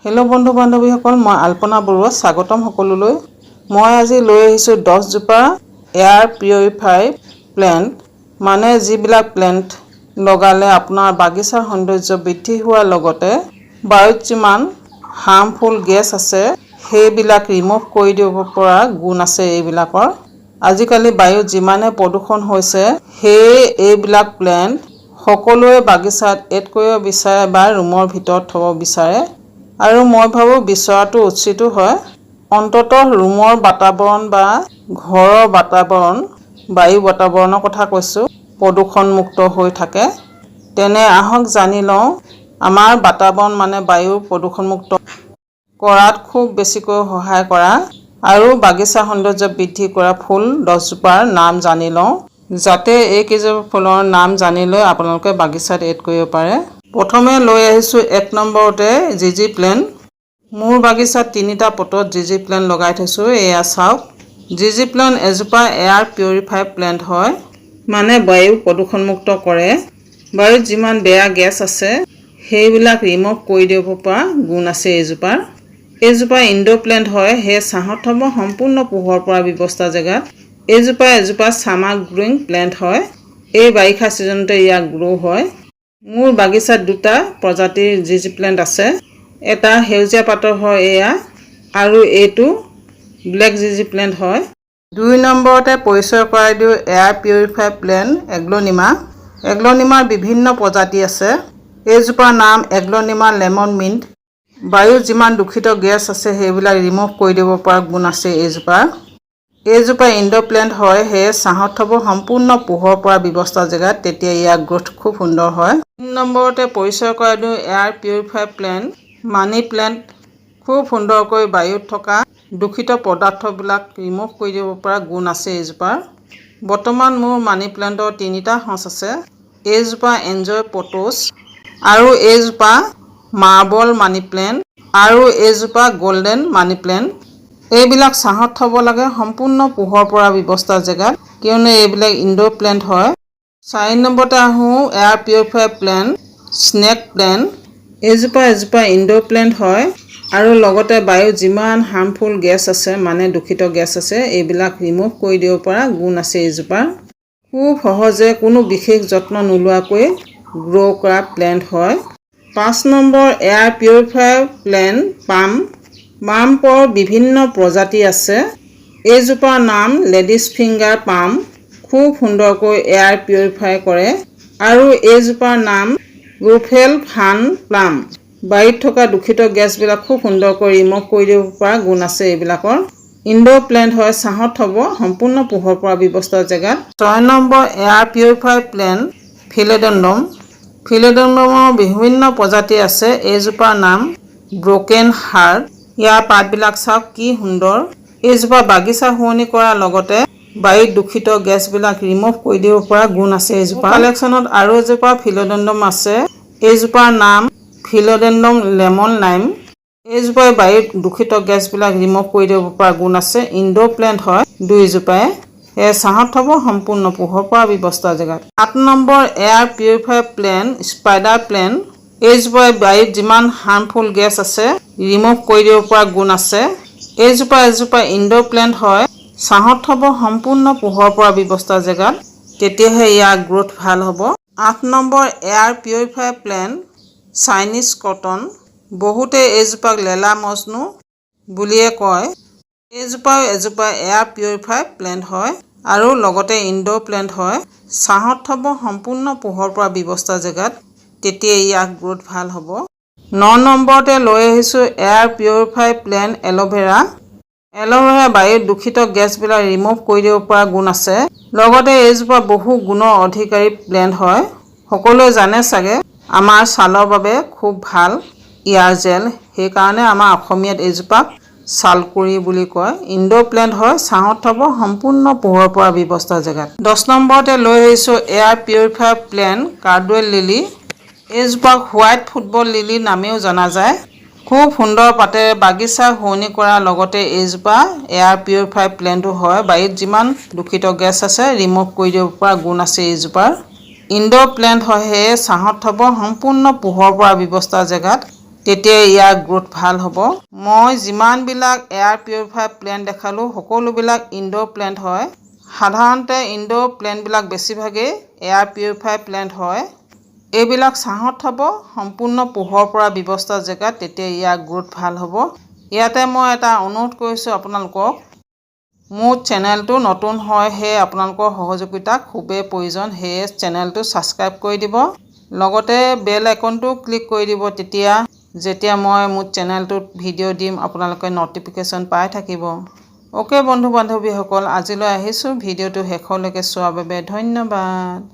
Hello' বন্ধু বান্ধৱীসকল, মই আল্পনা বৰুৱা স্বাগতম সকলোলৈ। মই আজি লৈ আহিছোঁ 10 জোপা এয়াৰ পিউৰিফাই প্লেণ্ট, মানে যিবিলাক প্লেণ্ট লগালে আপোনাৰ বাগিচাৰ সৌন্দৰ্য বৃদ্ধি হোৱাৰ লগতে বায়ুত যিমান হাৰ্মফুল গেছ আছে সেইবিলাক ৰিমুভ কৰি দিব পৰা গুণ আছে এইবিলাকৰ। আজিকালি বায়ুত যিমানে প্ৰদূষণ হৈছে সেয়ে এইবিলাক প্লেণ্ট সকলোৱে বাগিচাত এড কৰিব বিচাৰে বা ৰুমৰ ভিতৰত থ'ব বিচাৰে, আৰু মই ভাবোঁ বিচৰাটো উচিতো হয়। অন্ততঃ ৰুমৰ বাতাবৰণ বা ঘৰৰ বাতাবৰণ, বায়ু বাতাবৰণৰ কথা কৈছোঁ, প্ৰদূষণমুক্ত হৈ থাকে। তেনে আহক জানি লওঁ আমাৰ বাতাবৰণ মানে বায়ু প্ৰদূষণমুক্ত কৰাত খুব বেছিকৈ সহায় কৰা আৰু বাগিচা সৌন্দৰ্য বৃদ্ধি কৰা ফুল 10 জোপাৰ নাম জানি লওঁ, যাতে এইকেইজোপা ফুলৰ নাম জানি লৈ আপোনালোকে বাগিচাত এড কৰিব পাৰে। প্ৰথমে লৈ আহিছোঁ 1 নম্বৰতে জিজি প্লেণ্ট। মোৰ বাগিচাত 3টা পটত জিজি প্লেণ্ট লগাই থৈছোঁ। এয়া চাওক, জিজি প্লেণ্ট এজোপা এয়াৰ পিউৰিফাই প্লেণ্ট হয়, মানে বায়ু প্ৰদূষণমুক্ত কৰে। বায়ুত যিমান বেয়া গেছ আছে সেইবিলাক ৰিমুভ কৰি দিব পৰা গুণ আছে এইজোপাৰ। এইজোপা ইনডোৰ প্লেণ্ট হয়, সেয়ে ছাঁত থ'ব সম্পূৰ্ণ পোহৰ পৰা ব্যৱস্থা জেগাত। এইজোপা এজোপা ছামাৰ গ্ৰোইং প্লেণ্ট হয়, এই বাৰিষা ছিজনতে ইয়াক গ্ৰ' হয়। মোৰ বাগিচাত 2টা প্ৰজাতিৰ জিজি প্লেণ্ট আছে। এটা সেউজীয়া পাতৰ হয় এয়া, আৰু এইটো ব্লেক জিজি প্লেণ্ট হয়। 2 নম্বৰতে পৰিচয় কৰাই দিওঁ এয়াৰ পিউৰিফাই প্লেণ্ট এগ্লনিমা। এগ্লনিমাৰ বিভিন্ন প্ৰজাতি আছে। এইজোপাৰ নাম এগ্লনিমা লেমন মিণ্ট। বায়ুত যিমান দূষিত গেছ আছে সেইবিলাক ৰিমুভ কৰি দিব পৰা গুণ আছে এইজোপাৰ। এইজোপা ইনডোৰ প্লেণ্ট হয়, সেয়ে ছাঁত থ'ব সম্পূৰ্ণ পোহৰ পৰা ব্যৱস্থা জেগাত, তেতিয়া ইয়াৰ গ্ৰোথ খুব সুন্দৰ হয়। 3 নম্বৰতে পৰিচয় কৰাই দিওঁ air purify plant money plant. খুব সুন্দৰকৈ বায়ুত থকা দূষিত পদাৰ্থবিলাক ৰিমুভ কৰি দিব পৰা গুণ আছে এইজোপাৰ। বৰ্তমান মোৰ মানি প্লেণ্টৰ 3টা সঁচ আছে। এইজোপা এনজয় পটছ, আৰু এইজোপা মাৰ্বল মানি প্লেণ্ট, আৰু এইজোপা গল্ডেন মানি প্লেণ্ট। এইবিলাক ছাঁত থ'ব লাগে সম্পূৰ্ণ পোহৰ পৰা ব্যৱস্থা জেগাত, কিয়নো এইবিলাক ইনডোৰ প্লেণ্ট হয়। 4 নম্বৰতে আহোঁ air purify plant snake plant. এইজোপা এজোপা ইনডোৰ প্লেণ্ট হয়, আৰু লগতে বায়ুত যিমান হাৰ্মফুল গেছ আছে, মানে দূষিত গেছ আছে, এইবিলাক ৰিমুভ কৰি দিব পৰা গুণ আছে এইজোপাৰ। খুব সহজে কোনো বিশেষ যত্ন নোলোৱাকৈ গ্ৰ' কৰা প্লেণ্ট হয়। 5 নম্বৰ এয়াৰ পিউৰিফাই প্লেণ্ট পাম। পামৰ বিভিন্ন প্ৰজাতি আছে। এইজোপাৰ নাম লেডিজ ফিংগাৰ পাম। খুব সুন্দৰকৈ এয়াৰ পিউৰিফাই কৰে, আৰু এইজোপাৰ নাম ৰুফেল ফান প্লাম। বায়ুত থকা দূষিত গেছবিলাক খুব সুন্দৰকৈ ৰিমুভ কৰি দিব পৰা গুণ আছে এইবিলাকৰ। ইনডোৰ প্লেণ্ট হয়, ছাঁত থ'ব সম্পূৰ্ণ পোহৰ পৰা ব্যৱস্থা জেগাত। 6 নম্বৰ এয়াৰ পিউৰিফাই প্লেণ্ট ফিলেডেণ্ডম। ফিলেডেণ্ডমৰ বিভিন্ন প্ৰজাতি আছে। এইজোপাৰ নাম ব্ৰকেন হাৰ্ট। ইয়াৰ পাতবিলাক চাওক কি সুন্দৰ। এইজোপা বাগিচা শুৱনি কৰাৰ লগতে বায়ুত দূষিত গেছবিলাক ৰিমুভ কৰি দিব পৰা গুণ আছে এইজোপা। কালেকশ্যনত আৰু এজোপা ফিলেডেণ্ডম আছে। এইজোপাৰ নাম ফিলেডেণ্ডম লেমন লাইম। এইজোপাই বায়ুত দূষিত গেছবিলাক ৰিমুভ কৰি দিব পৰা গুণ আছে। ইনডোৰ প্লেণ্ট হয় 2জোপাই, সেয়ে ছাঁত থ'ব সম্পূৰ্ণ পোহৰ পৰা ব্যৱস্থা জেগাত। 8 নম্বৰ air purify plant spider plant. এইজোপাই বায়ুত যিমান হাৰ্মফুল গেছ আছে ৰিমুভ কৰি দিব পৰা গুণ আছে। এইজোপা এজোপা ইনডোৰ প্লেণ্ট হয়, ছাঁত থ'ব সম্পূৰ্ণ পোহৰ পৰা ব্যৱস্থা জেগাত, তেতিয়াহে ইয়াৰ গ্ৰোথ ভাল হ'ব। 8 নম্বৰ air purify plant Chinese cotton. বহুতে এইজোপাক লেলা মজনু বুলিয়ে কয়। এইজোপাও এজোপা এয়াৰ পিউৰিফাই প্লেণ্ট হয়, আৰু লগতে ইনডোৰ প্লেণ্ট হয়। ছাঁত থ'ব সম্পূৰ্ণ পোহৰ পৰা ব্যৱস্থা জেগাত, তেতিয়া ইয়াৰ গ্ৰোথ ভাল হ'ব। 9 নম্বৰতে লৈ আহিছোঁ air purify plant aloe vera. Aloe vera বায়ুত দূষিত গেছবিলাক ৰিমুভ কৰি দিব পৰা গুণ আছে। লগতে এইজোপা বহু গুণৰ অধিকাৰী প্লেণ্ট হয়। সকলোৱে জানে চাগে আমাৰ ছালৰ বাবে খুব ভাল ইয়াৰ জেল, সেইকাৰণে আমাৰ অসমীয়াত এইজোপাক ছালকুঁৱৰী বুলি কয়। ইনডোৰ প্লেণ্ট হয়, ছাঁত থ'ব সম্পূৰ্ণ পোহৰ পৰা ব্যৱস্থা জেগাত। 10 নম্বৰতে লৈ আহিছোঁ air purify plant cardwell lily. এইজোপাক হোৱাইট ফুটবল লিলি নামেও জনা যায়। খুব সুন্দৰ পাতেৰে বাগিচা শুৱনি কৰাৰ লগতে এইজোপা এয়াৰ পিউৰিফাই প্লেণ্টো হয়। বায়ুত যিমান দূষিত গেছ আছে ৰিমুভ কৰি দিব পৰা গুণ আছে এইজোপাৰ। ইনডোৰ প্লেণ্ট হয়, সেয়ে ছাঁত থ'ব সম্পূৰ্ণ পোহৰ পৰা ব্যৱস্থা জেগাত, তেতিয়া ইয়াৰ গ্ৰোথ ভাল হ'ব। মই যিমানবিলাক এয়াৰ পিউৰিফায়াৰ প্লেণ্ট দেখালোঁ সকলোবিলাক ইনড'ৰ প্লেণ্ট হয়। সাধাৰণতে ইনড'ৰ প্লেণ্টবিলাক বেছিভাগেই এয়াৰ পিউৰিফায়াৰ প্লেণ্ট হয়। এইবিলাক ছাঁত থ'ব, সম্পূৰ্ণ পোহৰ পৰা ব্যৱস্থা জেগাত, তেতিয়া ইয়াৰ গ্ৰোথ ভাল হ'ব। ইয়াতে মই এটা অনুৰোধ কৰিছোঁ আপোনালোকক, মোৰ চেনেলটো নতুন হয়, সেয়ে আপোনালোকৰ সহযোগিতা খুবেই প্ৰয়োজন। সেয়ে চেনেলটো ছাবস্ক্ৰাইব কৰি দিব, লগতে বেল আইকনটো ক্লিক কৰি দিব। তেতিয়া যেতিয়া মই মোৰ চেনেলটোত ভিডিঅ' দিম আপোনালোকে ন'টিফিকেশ্যন পাই থাকিব। অ'কে বন্ধু বান্ধৱীসকল, আজিলৈ আহিছোঁ। ভিডিঅ'টো শেষলৈকে চোৱাৰ বাবে ধন্যবাদ।